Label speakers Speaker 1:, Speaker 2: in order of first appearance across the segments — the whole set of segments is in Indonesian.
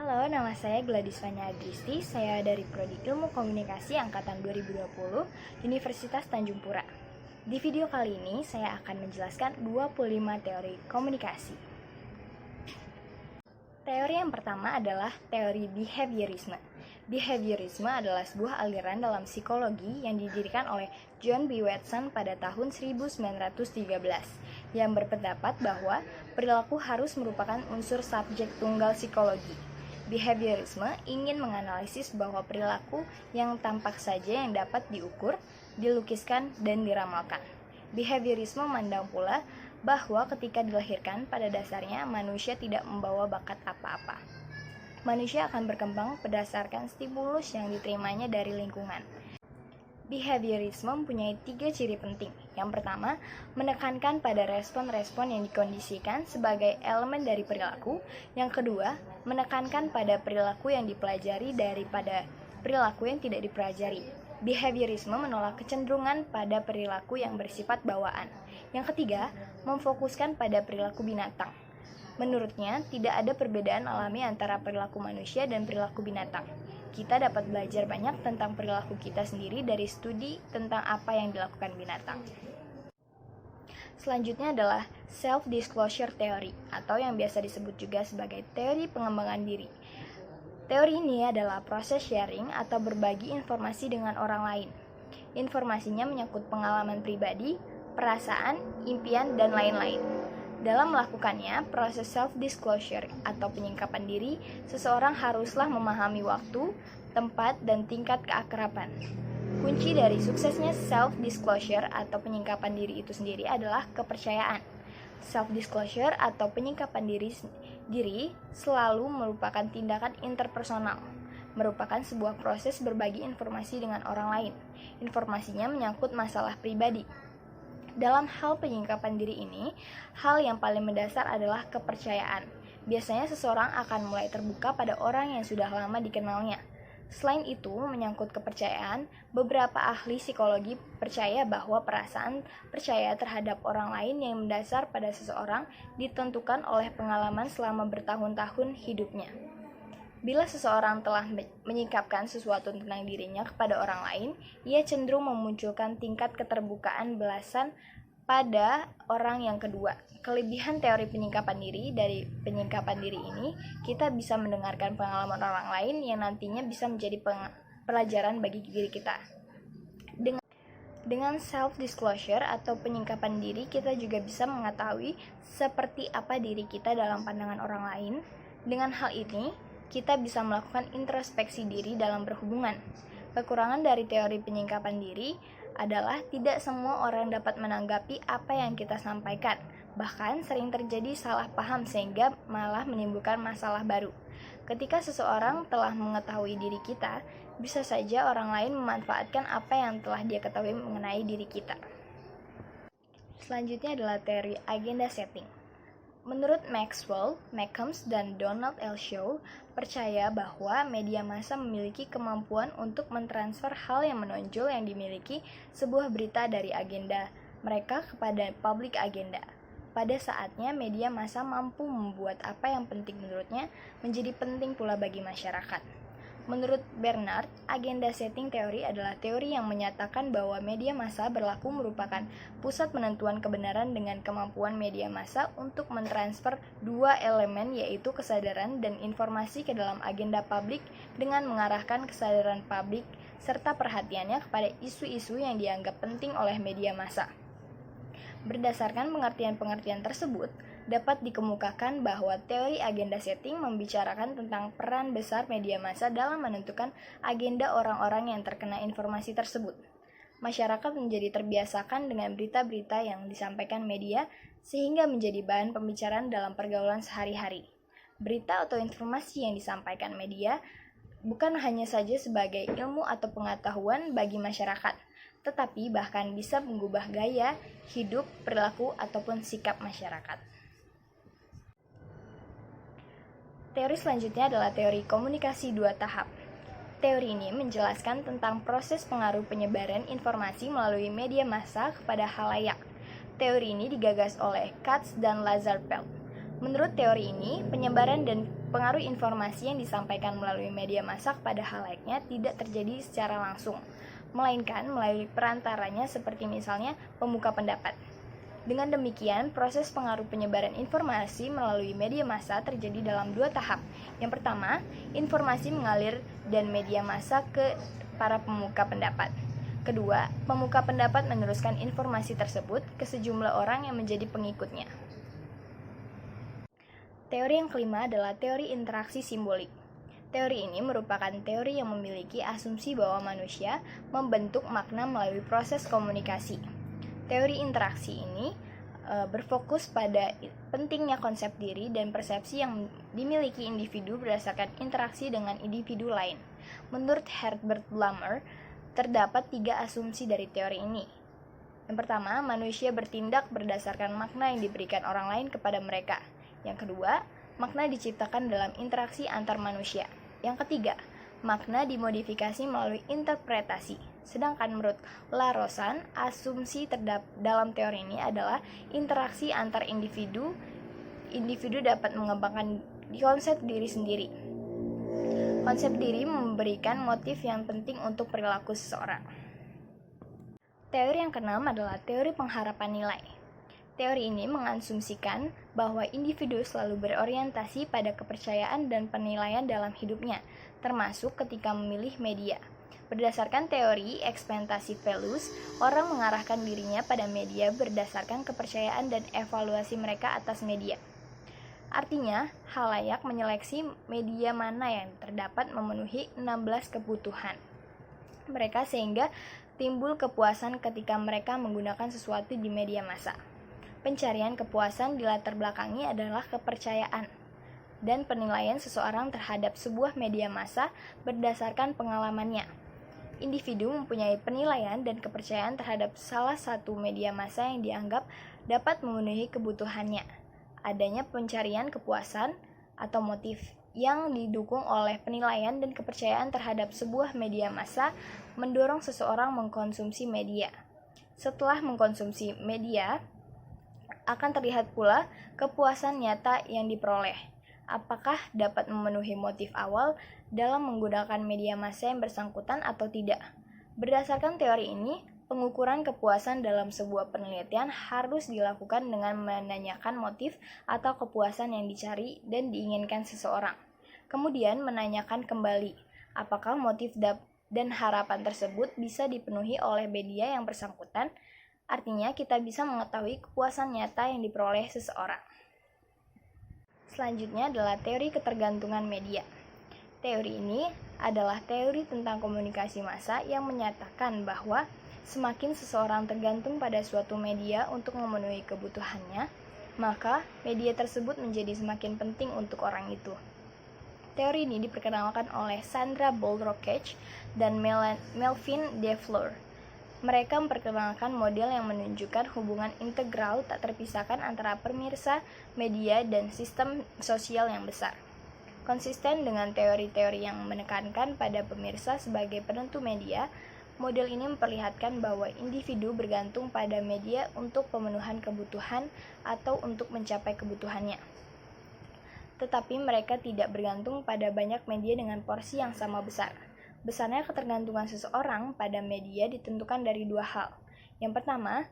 Speaker 1: Halo, nama saya Gladys Fanya Agristi. Saya dari Prodi Ilmu Komunikasi Angkatan 2020, Universitas Tanjung Pura. Di video kali ini, saya akan menjelaskan 25 teori komunikasi. Teori yang pertama adalah teori behaviorisme. Behaviorisme adalah sebuah aliran dalam psikologi yang didirikan oleh John B. Watson pada tahun 1913 yang berpendapat bahwa perilaku harus merupakan unsur subjek tunggal psikologi. Behaviorisme ingin menganalisis bahwa perilaku yang tampak saja yang dapat diukur, dilukiskan, dan diramalkan. Behaviorisme memandang pula bahwa ketika dilahirkan, pada dasarnya manusia tidak membawa bakat apa-apa. Manusia akan berkembang berdasarkan stimulus yang diterimanya dari lingkungan. Behaviorisme mempunyai 3 ciri penting. Yang pertama, menekankan pada respon-respon yang dikondisikan sebagai elemen dari perilaku. Yang kedua, menekankan pada perilaku yang dipelajari daripada perilaku yang tidak dipelajari. Behaviorisme menolak kecenderungan pada perilaku yang bersifat bawaan. Yang ketiga, memfokuskan pada perilaku binatang. Menurutnya, tidak ada perbedaan alami antara perilaku manusia dan perilaku binatang. Kita dapat belajar banyak tentang perilaku kita sendiri dari studi tentang apa yang dilakukan binatang. Selanjutnya adalah self-disclosure theory, atau yang biasa disebut juga sebagai teori pengembangan diri. Teori ini adalah proses sharing atau berbagi informasi dengan orang lain. Informasinya menyangkut pengalaman pribadi, perasaan, impian, dan lain-lain. Dalam melakukannya, proses self-disclosure atau penyingkapan diri, seseorang haruslah memahami waktu, tempat, dan tingkat keakraban. Kunci dari suksesnya self-disclosure atau penyingkapan diri itu sendiri adalah kepercayaan. Self-disclosure atau penyingkapan diri selalu merupakan tindakan interpersonal, merupakan sebuah proses berbagi informasi dengan orang lain. Informasinya menyangkut masalah pribadi. Dalam hal penyingkapan diri ini, hal yang paling mendasar adalah kepercayaan. Biasanya seseorang akan mulai terbuka pada orang yang sudah lama dikenalnya. Selain itu, menyangkut kepercayaan, beberapa ahli psikologi percaya bahwa perasaan percaya terhadap orang lain yang mendasar pada seseorang ditentukan oleh pengalaman selama bertahun-tahun hidupnya. Bila seseorang telah menyingkapkan sesuatu tentang dirinya kepada orang lain, ia cenderung memunculkan tingkat keterbukaan belasan pada orang yang kedua. Kelebihan teori penyingkapan diri dari penyingkapan diri ini, kita bisa mendengarkan pengalaman orang lain yang nantinya bisa menjadi pelajaran bagi diri kita. Dengan self-disclosure atau penyingkapan diri, kita juga bisa mengetahui seperti apa diri kita dalam pandangan orang lain. Dengan hal ini, kita bisa melakukan introspeksi diri dalam berhubungan. Kekurangan dari teori penyingkapan diri adalah tidak semua orang dapat menanggapi apa yang kita sampaikan. Bahkan sering terjadi salah paham sehingga malah menimbulkan masalah baru. Ketika seseorang telah mengetahui diri kita, bisa saja orang lain memanfaatkan apa yang telah dia ketahui mengenai diri kita. Selanjutnya adalah teori agenda setting. Menurut Maxwell, McCombs, dan Donald L. Shaw, percaya bahwa media massa memiliki kemampuan untuk mentransfer hal yang menonjol yang dimiliki sebuah berita dari agenda mereka kepada public agenda. Pada saatnya, media massa mampu membuat apa yang penting menurutnya menjadi penting pula bagi masyarakat. Menurut Bernard, agenda setting teori adalah teori yang menyatakan bahwa media massa berlaku merupakan pusat penentuan kebenaran dengan kemampuan media massa untuk mentransfer dua elemen, yaitu kesadaran dan informasi ke dalam agenda publik dengan mengarahkan kesadaran publik serta perhatiannya kepada isu-isu yang dianggap penting oleh media massa. Berdasarkan pengertian-pengertian tersebut, dapat dikemukakan bahwa teori agenda setting membicarakan tentang peran besar media massa dalam menentukan agenda orang-orang yang terkena informasi tersebut. Masyarakat menjadi terbiasakan dengan berita-berita yang disampaikan media sehingga menjadi bahan pembicaraan dalam pergaulan sehari-hari. Berita atau informasi yang disampaikan media bukan hanya saja sebagai ilmu atau pengetahuan bagi masyarakat, tetapi bahkan bisa mengubah gaya hidup, perilaku, ataupun sikap masyarakat. Teori selanjutnya adalah teori komunikasi 2 tahap. Teori ini menjelaskan tentang proses pengaruh penyebaran informasi melalui media massa kepada khalayak. Teori ini digagas oleh Katz dan Lazarfeld. Menurut teori ini, penyebaran dan pengaruh informasi yang disampaikan melalui media massa kepada halaiknya tidak terjadi secara langsung, melainkan melalui perantaranya seperti misalnya pemuka pendapat. Dengan demikian, proses pengaruh penyebaran informasi melalui media massa terjadi dalam dua tahap. Yang pertama, informasi mengalir dan media massa ke para pemuka pendapat. Kedua, pemuka pendapat meneruskan informasi tersebut ke sejumlah orang yang menjadi pengikutnya. Teori yang kelima adalah teori interaksi simbolik. Teori ini merupakan teori yang memiliki asumsi bahwa manusia membentuk makna melalui proses komunikasi. Teori interaksi ini berfokus pada pentingnya konsep diri dan persepsi yang dimiliki individu berdasarkan interaksi dengan individu lain. Menurut Herbert Blumer, terdapat 3 asumsi dari teori ini. Yang pertama, manusia bertindak berdasarkan makna yang diberikan orang lain kepada mereka. Yang kedua, makna diciptakan dalam interaksi antar manusia. Yang ketiga, makna dimodifikasi melalui interpretasi. Sedangkan menurut Larosan, asumsi dalam teori ini adalah interaksi antar individu. Individu dapat mengembangkan konsep diri sendiri. Konsep diri memberikan motif yang penting untuk perilaku seseorang. Teori yang keenam adalah teori pengharapan nilai. Teori ini mengasumsikan bahwa individu selalu berorientasi pada kepercayaan dan penilaian dalam hidupnya, termasuk ketika memilih media. Berdasarkan teori ekspektasi Velos, orang mengarahkan dirinya pada media berdasarkan kepercayaan dan evaluasi mereka atas media. Artinya, khalayak menyeleksi media mana yang terdapat memenuhi 16 kebutuhan mereka sehingga timbul kepuasan ketika mereka menggunakan sesuatu di media massa. Pencarian kepuasan dilatar belakangi adalah kepercayaan dan penilaian seseorang terhadap sebuah media massa berdasarkan pengalamannya. Individu mempunyai penilaian dan kepercayaan terhadap salah satu media massa yang dianggap dapat memenuhi kebutuhannya. Adanya pencarian kepuasan atau motif yang didukung oleh penilaian dan kepercayaan terhadap sebuah media massa mendorong seseorang mengkonsumsi media. Setelah mengkonsumsi media, akan terlihat pula kepuasan nyata yang diperoleh. Apakah dapat memenuhi motif awal dalam menggunakan media massa yang bersangkutan atau tidak? Berdasarkan teori ini, pengukuran kepuasan dalam sebuah penelitian harus dilakukan dengan menanyakan motif atau kepuasan yang dicari dan diinginkan seseorang. Kemudian menanyakan kembali, apakah motif dan harapan tersebut bisa dipenuhi oleh media yang bersangkutan. Artinya, kita bisa mengetahui kepuasan nyata yang diperoleh seseorang. Selanjutnya adalah teori ketergantungan media. Teori ini adalah teori tentang komunikasi massa yang menyatakan bahwa semakin seseorang tergantung pada suatu media untuk memenuhi kebutuhannya, maka media tersebut menjadi semakin penting untuk orang itu. Teori ini diperkenalkan oleh Sandra Bolt-Rockach dan Melvin DeFleur. Mereka memperkenalkan model yang menunjukkan hubungan integral tak terpisahkan antara pemirsa, media, dan sistem sosial yang besar. Konsisten dengan teori-teori yang menekankan pada pemirsa sebagai penentu media, model ini memperlihatkan bahwa individu bergantung pada media untuk pemenuhan kebutuhan atau untuk mencapai kebutuhannya. Tetapi mereka tidak bergantung pada banyak media dengan porsi yang sama besar. Besarnya ketergantungan seseorang pada media ditentukan dari 2 hal. Yang pertama,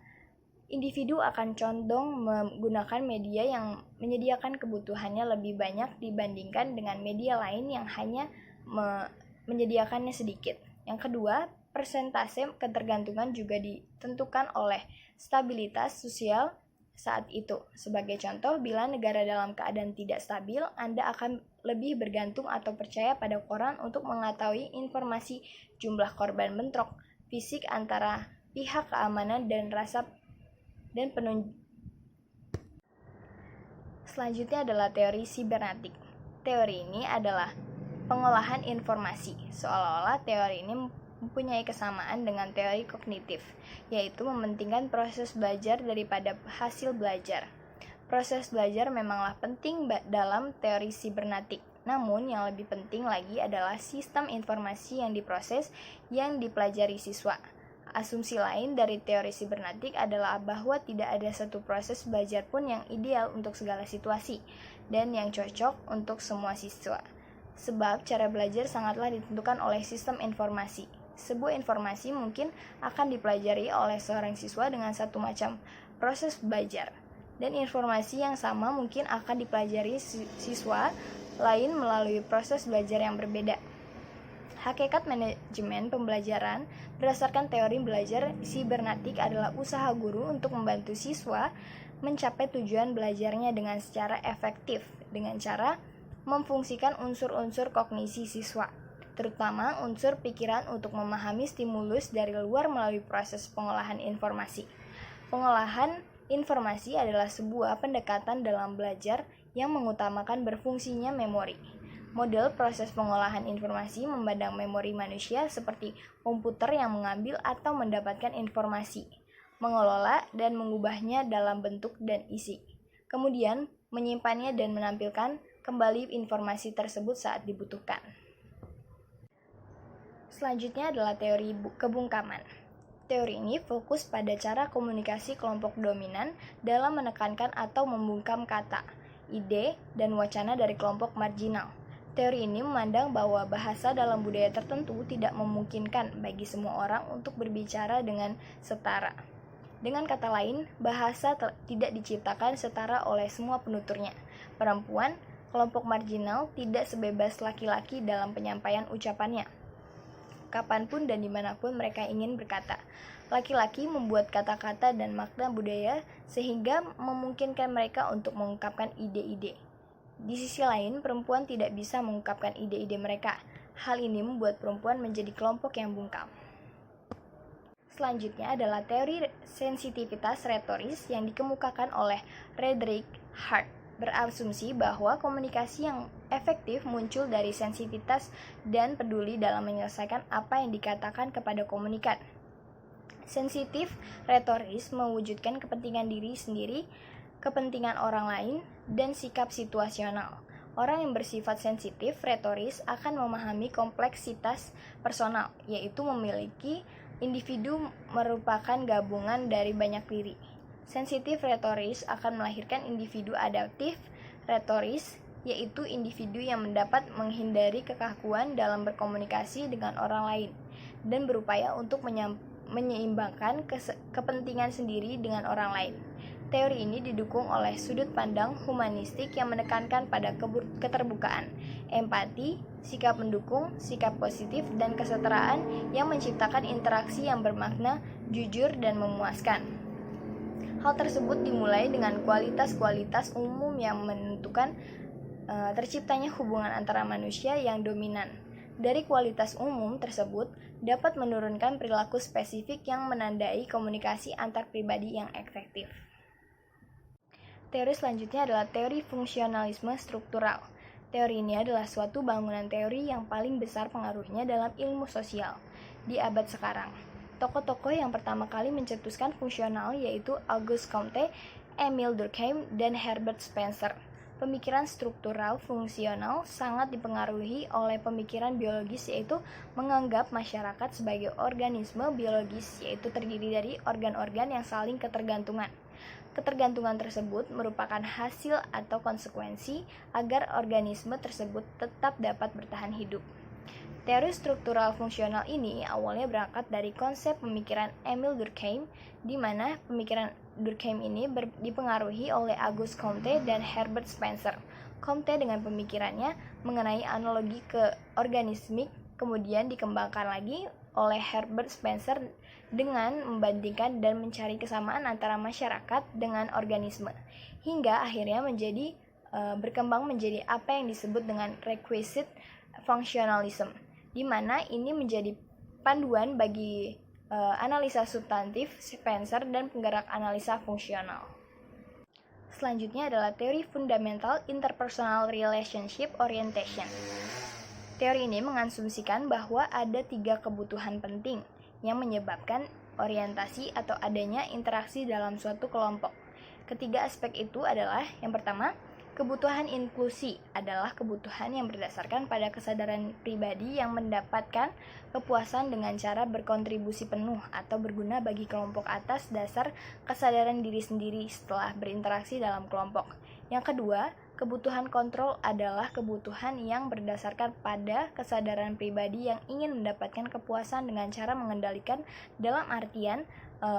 Speaker 1: individu akan condong menggunakan media yang menyediakan kebutuhannya lebih banyak dibandingkan dengan media lain yang hanya menyediakannya sedikit. Yang kedua, persentase ketergantungan juga ditentukan oleh stabilitas sosial saat itu. Sebagai contoh, bila negara dalam keadaan tidak stabil, Anda akan lebih bergantung atau percaya pada koran untuk mengetahui informasi jumlah korban bentrok fisik antara pihak keamanan dan Selanjutnya adalah teori sibernetik. Teori ini adalah pengolahan informasi. Seolah-olah teori ini mempunyai kesamaan dengan teori kognitif, yaitu mementingkan proses belajar daripada hasil belajar. Proses belajar memanglah penting dalam teori sibernetik. Namun yang lebih penting lagi adalah sistem informasi yang diproses yang dipelajari siswa. Asumsi lain dari teori sibernetik adalah bahwa tidak ada satu proses belajar pun yang ideal untuk segala situasi dan yang cocok untuk semua siswa. Sebab cara belajar sangatlah ditentukan oleh sistem informasi. Sebuah informasi mungkin akan dipelajari oleh seorang siswa dengan satu macam proses belajar, dan informasi yang sama mungkin akan dipelajari siswa lain melalui proses belajar yang berbeda. Hakikat manajemen pembelajaran berdasarkan teori belajar sibernetik adalah usaha guru untuk membantu siswa mencapai tujuan belajarnya dengan secara efektif dengan cara memfungsikan unsur-unsur kognisi siswa, terutama unsur pikiran untuk memahami stimulus dari luar melalui proses pengolahan informasi. Pengolahan informasi adalah sebuah pendekatan dalam belajar yang mengutamakan berfungsinya memori. Model proses pengolahan informasi memandang memori manusia seperti komputer yang mengambil atau mendapatkan informasi, mengelola dan mengubahnya dalam bentuk dan isi, kemudian menyimpannya dan menampilkan kembali informasi tersebut saat dibutuhkan. Selanjutnya adalah teori kebungkaman. Teori ini fokus pada cara komunikasi kelompok dominan dalam menekankan atau membungkam kata, ide, dan wacana dari kelompok marginal. Teori ini memandang bahwa bahasa dalam budaya tertentu tidak memungkinkan bagi semua orang untuk berbicara dengan setara. Dengan kata lain, bahasa tidak diciptakan setara oleh semua penuturnya. Perempuan, kelompok marginal, tidak sebebas laki-laki dalam penyampaian ucapannya. Kapanpun dan dimanapun mereka ingin berkata. Laki-laki membuat kata-kata dan makna budaya sehingga memungkinkan mereka untuk mengungkapkan ide-ide. Di sisi lain, perempuan tidak bisa mengungkapkan ide-ide mereka. Hal ini membuat perempuan menjadi kelompok yang bungkam. Selanjutnya adalah teori sensitivitas retoris yang dikemukakan oleh Frederick Hart. Berasumsi bahwa komunikasi yang efektif muncul dari sensitivitas dan peduli dalam menyelesaikan apa yang dikatakan kepada komunikan. Sensitif retoris mewujudkan kepentingan diri sendiri, kepentingan orang lain, dan sikap situasional. Orang yang bersifat sensitif retoris akan memahami kompleksitas personal, yaitu memiliki individu merupakan gabungan dari banyak diri. Sensitif retoris akan melahirkan individu adaptif retoris, yaitu individu yang mendapat menghindari kekakuan dalam berkomunikasi dengan orang lain dan berupaya untuk menyeimbangkan kepentingan sendiri dengan orang lain. Teori ini didukung oleh sudut pandang humanistik yang menekankan pada keterbukaan, empati, sikap mendukung, sikap positif, dan kesetaraan yang menciptakan interaksi yang bermakna, jujur, dan memuaskan. Hal tersebut dimulai dengan kualitas-kualitas umum yang menentukan terciptanya hubungan antara manusia yang dominan. Dari kualitas umum tersebut dapat menurunkan perilaku spesifik yang menandai komunikasi antar pribadi yang efektif. Teori selanjutnya adalah teori fungsionalisme struktural. Teori ini adalah suatu bangunan teori yang paling besar pengaruhnya dalam ilmu sosial di abad sekarang. Tokoh-tokoh yang pertama kali mencetuskan fungsional yaitu Auguste Comte, Émile Durkheim, dan Herbert Spencer. Pemikiran struktural fungsional sangat dipengaruhi oleh pemikiran biologis, yaitu menganggap masyarakat sebagai organisme biologis, yaitu terdiri dari organ-organ yang saling ketergantungan. Ketergantungan tersebut merupakan hasil atau konsekuensi agar organisme tersebut tetap dapat bertahan hidup. Teori struktural fungsional ini awalnya berangkat dari konsep pemikiran Émile Durkheim, di mana pemikiran Durkheim ini dipengaruhi oleh Auguste Comte dan Herbert Spencer. Comte dengan pemikirannya mengenai analogi ke organismik kemudian dikembangkan lagi oleh Herbert Spencer dengan membandingkan dan mencari kesamaan antara masyarakat dengan organisme, hingga akhirnya berkembang menjadi apa yang disebut dengan requisite functionalism, di mana ini menjadi panduan bagi analisa substantif Spencer dan penggerak analisa fungsional. Selanjutnya adalah teori fundamental interpersonal relationship orientation. Teori ini mengasumsikan bahwa ada 3 kebutuhan penting yang menyebabkan orientasi atau adanya interaksi dalam suatu kelompok. Ketiga aspek itu adalah yang pertama, Kebutuhan inklusi adalah kebutuhan yang berdasarkan pada kesadaran pribadi yang mendapatkan kepuasan dengan cara berkontribusi penuh atau berguna bagi kelompok atas dasar kesadaran diri sendiri setelah berinteraksi dalam kelompok. Yang kedua, kebutuhan kontrol adalah kebutuhan yang berdasarkan pada kesadaran pribadi yang ingin mendapatkan kepuasan dengan cara mengendalikan dalam artian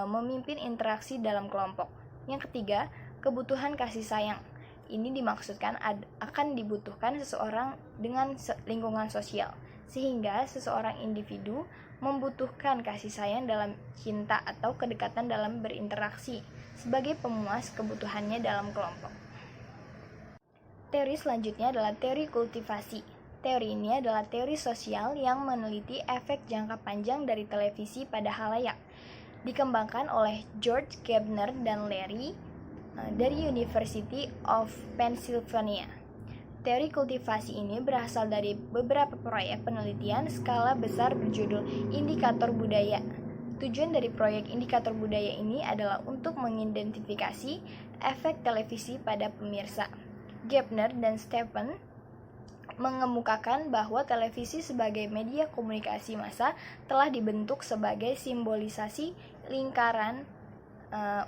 Speaker 1: memimpin interaksi dalam kelompok. Yang ketiga, kebutuhan kasih sayang. Ini dimaksudkan akan dibutuhkan seseorang dengan lingkungan sosial, sehingga seseorang individu membutuhkan kasih sayang dalam cinta atau kedekatan dalam berinteraksi sebagai pemuas kebutuhannya dalam kelompok. Teori selanjutnya adalah teori kultivasi. Teori ini adalah teori sosial yang meneliti efek jangka panjang dari televisi pada halayak. Dikembangkan oleh George Gardner dan Larry dari University of Pennsylvania. Teori kultivasi ini berasal dari beberapa proyek penelitian skala besar berjudul Indikator Budaya. Tujuan dari proyek indikator budaya ini adalah untuk mengidentifikasi efek televisi pada pemirsa. Gardner dan Stephen mengemukakan bahwa televisi sebagai media komunikasi massa telah dibentuk sebagai simbolisasi lingkaran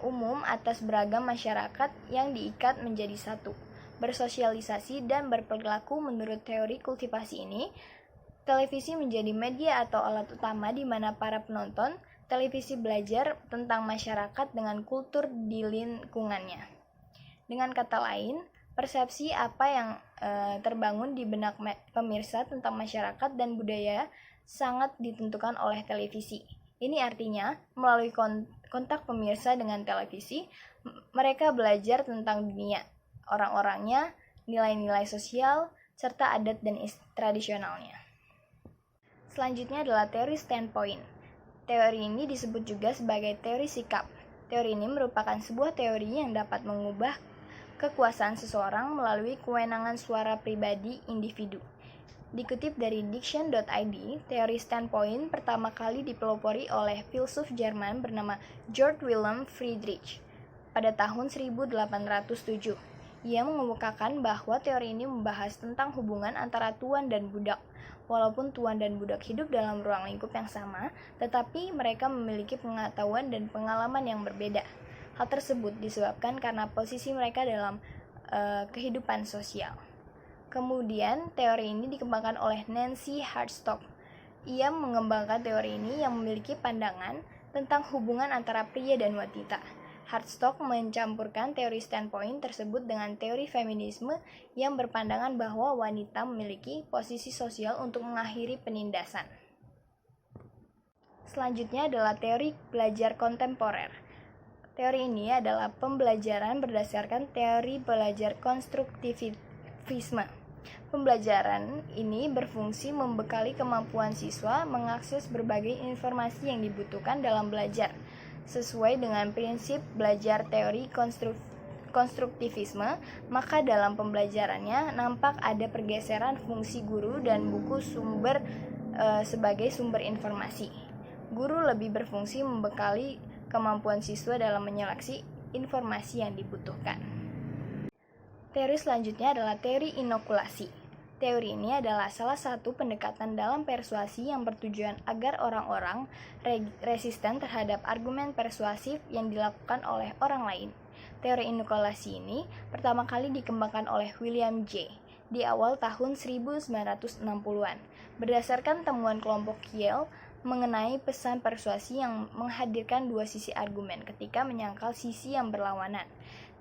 Speaker 1: umum atas beragam masyarakat yang diikat menjadi satu, bersosialisasi dan berperilaku. Menurut teori kultivasi ini, televisi menjadi media atau alat utama di mana para penonton televisi belajar tentang masyarakat dengan kultur di lingkungannya. Dengan kata lain, persepsi apa yang terbangun di benak pemirsa tentang masyarakat dan budaya sangat ditentukan oleh televisi. Ini artinya, melalui kontak pemirsa dengan televisi, mereka belajar tentang dunia, orang-orangnya, nilai-nilai sosial, serta adat dan tradisionalnya. Selanjutnya adalah teori standpoint. Teori ini disebut juga sebagai teori sikap. Teori ini merupakan sebuah teori yang dapat mengubah kekuasaan seseorang melalui kewenangan suara pribadi individu. Dikutip dari diction.id, teori standpoint pertama kali dipelopori oleh filsuf Jerman bernama Georg Wilhelm Friedrich pada tahun 1807. Ia mengemukakan bahwa teori ini membahas tentang hubungan antara tuan dan budak. Walaupun tuan dan budak hidup dalam ruang lingkup yang sama, tetapi mereka memiliki pengetahuan dan pengalaman yang berbeda. Hal tersebut disebabkan karena posisi mereka dalam kehidupan sosial. Kemudian, teori ini dikembangkan oleh Nancy Hartsock. Ia mengembangkan teori ini yang memiliki pandangan tentang hubungan antara pria dan wanita. Hartsock mencampurkan teori standpoint tersebut dengan teori feminisme yang berpandangan bahwa wanita memiliki posisi sosial untuk mengakhiri penindasan. Selanjutnya adalah teori belajar kontemporer. Teori ini adalah pembelajaran berdasarkan teori belajar konstruktivisme. Pembelajaran ini berfungsi membekali kemampuan siswa mengakses berbagai informasi yang dibutuhkan dalam belajar. Sesuai dengan prinsip belajar teori konstruktivisme, maka dalam pembelajarannya nampak ada pergeseran fungsi guru dan buku sumber sebagai sumber informasi. Guru lebih berfungsi membekali kemampuan siswa dalam menyeleksi informasi yang dibutuhkan. Teori selanjutnya adalah teori inokulasi. Teori ini adalah salah satu pendekatan dalam persuasi yang bertujuan agar orang-orang resisten terhadap argumen persuasif yang dilakukan oleh orang lain. Teori inokulasi ini pertama kali dikembangkan oleh William J. di awal tahun 1960-an. Berdasarkan temuan kelompok Yale mengenai pesan persuasi yang menghadirkan dua sisi argumen ketika menyangkal sisi yang berlawanan.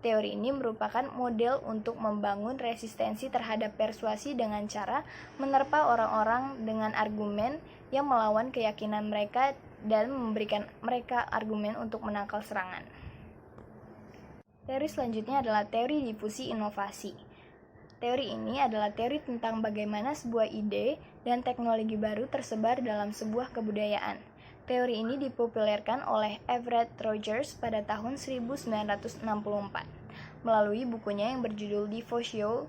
Speaker 1: Teori ini merupakan model untuk membangun resistensi terhadap persuasi dengan cara menerpa orang-orang dengan argumen yang melawan keyakinan mereka dan memberikan mereka argumen untuk menangkal serangan. Teori selanjutnya adalah teori difusi inovasi. Teori ini adalah teori tentang bagaimana sebuah ide dan teknologi baru tersebar dalam sebuah kebudayaan. Teori ini dipopulerkan oleh Everett Rogers pada tahun 1964 melalui bukunya yang berjudul Diffusion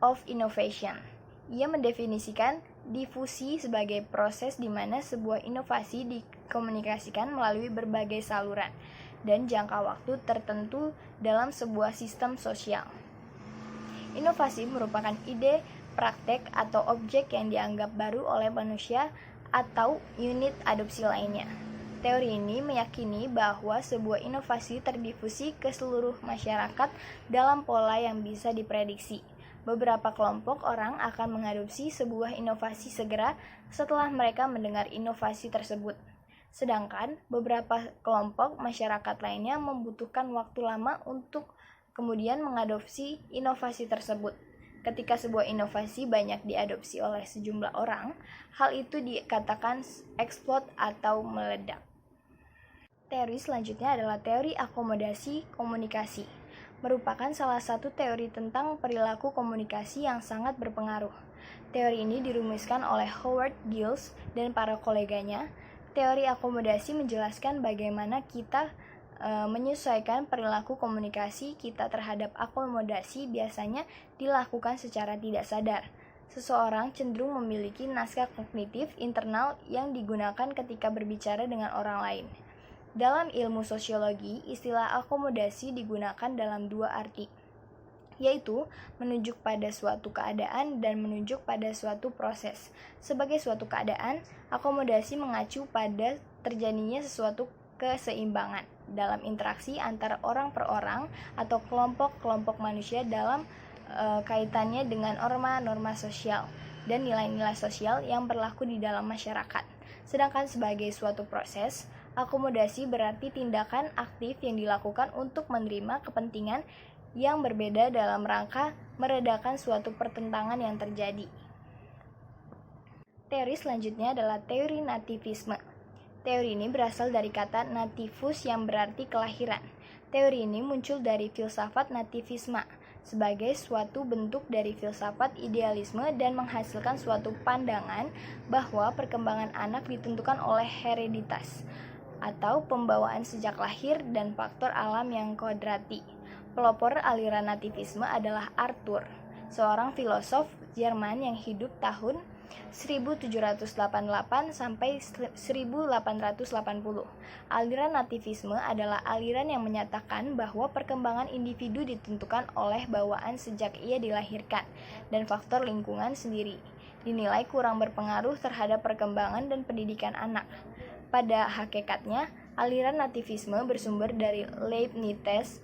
Speaker 1: of Innovation. Ia mendefinisikan difusi sebagai proses di mana sebuah inovasi dikomunikasikan melalui berbagai saluran dan jangka waktu tertentu dalam sebuah sistem sosial. Inovasi merupakan ide, praktek, atau objek yang dianggap baru oleh manusia atau unit adopsi lainnya. Teori ini meyakini bahwa sebuah inovasi terdifusi ke seluruh masyarakat dalam pola yang bisa diprediksi. Beberapa kelompok orang akan mengadopsi sebuah inovasi segera setelah mereka mendengar inovasi tersebut. Sedangkan beberapa kelompok masyarakat lainnya membutuhkan waktu lama untuk kemudian mengadopsi inovasi tersebut. Ketika sebuah inovasi banyak diadopsi oleh sejumlah orang, hal itu dikatakan eksplod atau meledak. Teori selanjutnya adalah teori akomodasi komunikasi. Merupakan salah satu teori tentang perilaku komunikasi yang sangat berpengaruh. Teori ini dirumuskan oleh Howard Giles dan para koleganya. Teori akomodasi menjelaskan bagaimana kita menyesuaikan perilaku komunikasi kita terhadap akomodasi biasanya dilakukan secara tidak sadar. Seseorang cenderung memiliki naskah kognitif internal yang digunakan ketika berbicara dengan orang lain. Dalam ilmu sosiologi, istilah akomodasi digunakan dalam dua arti, yaitu menunjuk pada suatu keadaan dan menunjuk pada suatu proses. Sebagai suatu keadaan, akomodasi mengacu pada terjadinya sesuatu keseimbangan dalam interaksi antara orang per orang atau kelompok-kelompok manusia dalam kaitannya dengan norma-norma sosial dan nilai-nilai sosial yang berlaku di dalam masyarakat. Sedangkan sebagai suatu proses, akomodasi berarti tindakan aktif yang dilakukan untuk menerima kepentingan yang berbeda dalam rangka meredakan suatu pertentangan yang terjadi. Teori selanjutnya adalah teori nativisme. Teori ini berasal dari kata nativus yang berarti kelahiran. Teori ini muncul dari filsafat nativisme sebagai suatu bentuk dari filsafat idealisme dan menghasilkan suatu pandangan bahwa perkembangan anak ditentukan oleh hereditas atau pembawaan sejak lahir dan faktor alam yang kodrati. Pelopor aliran nativisme adalah Arthur, seorang filosof Jerman yang hidup tahun 1788 sampai 1880. Aliran nativisme adalah aliran yang menyatakan bahwa perkembangan individu ditentukan oleh bawaan sejak ia dilahirkan dan faktor lingkungan sendiri dinilai kurang berpengaruh terhadap perkembangan dan pendidikan anak. Pada hakikatnya, aliran nativisme bersumber dari Leibniz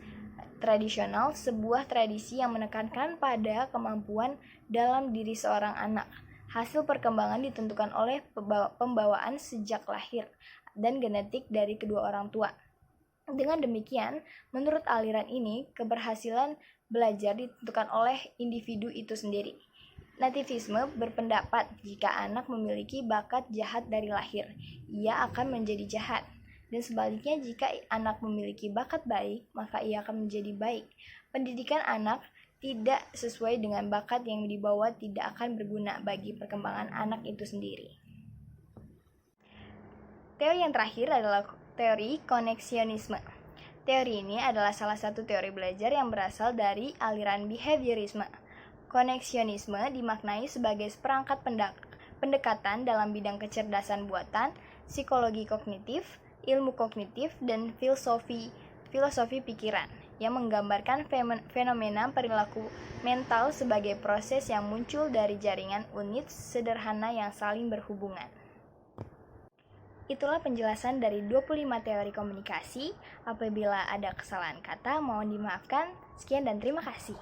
Speaker 1: tradisional, sebuah tradisi yang menekankan pada kemampuan dalam diri seorang anak. Hasil perkembangan ditentukan oleh pembawaan sejak lahir dan genetik dari kedua orang tua. Dengan demikian, menurut aliran ini, keberhasilan belajar ditentukan oleh individu itu sendiri. Nativisme berpendapat jika anak memiliki bakat jahat dari lahir, ia akan menjadi jahat. Dan sebaliknya, jika anak memiliki bakat baik, maka ia akan menjadi baik. Pendidikan anak tidak sesuai dengan bakat yang dibawa tidak akan berguna bagi perkembangan anak itu sendiri. Teori yang terakhir adalah teori koneksionisme. Teori ini adalah salah satu teori belajar yang berasal dari aliran behaviorisme. Koneksionisme dimaknai sebagai seperangkat pendekatan dalam bidang kecerdasan buatan, psikologi kognitif, ilmu kognitif, dan filosofi pikiran yang menggambarkan fenomena perilaku mental sebagai proses yang muncul dari jaringan unit sederhana yang saling berhubungan. Itulah penjelasan dari 25 teori komunikasi. Apabila ada kesalahan kata, mohon dimaafkan. Sekian dan terima kasih.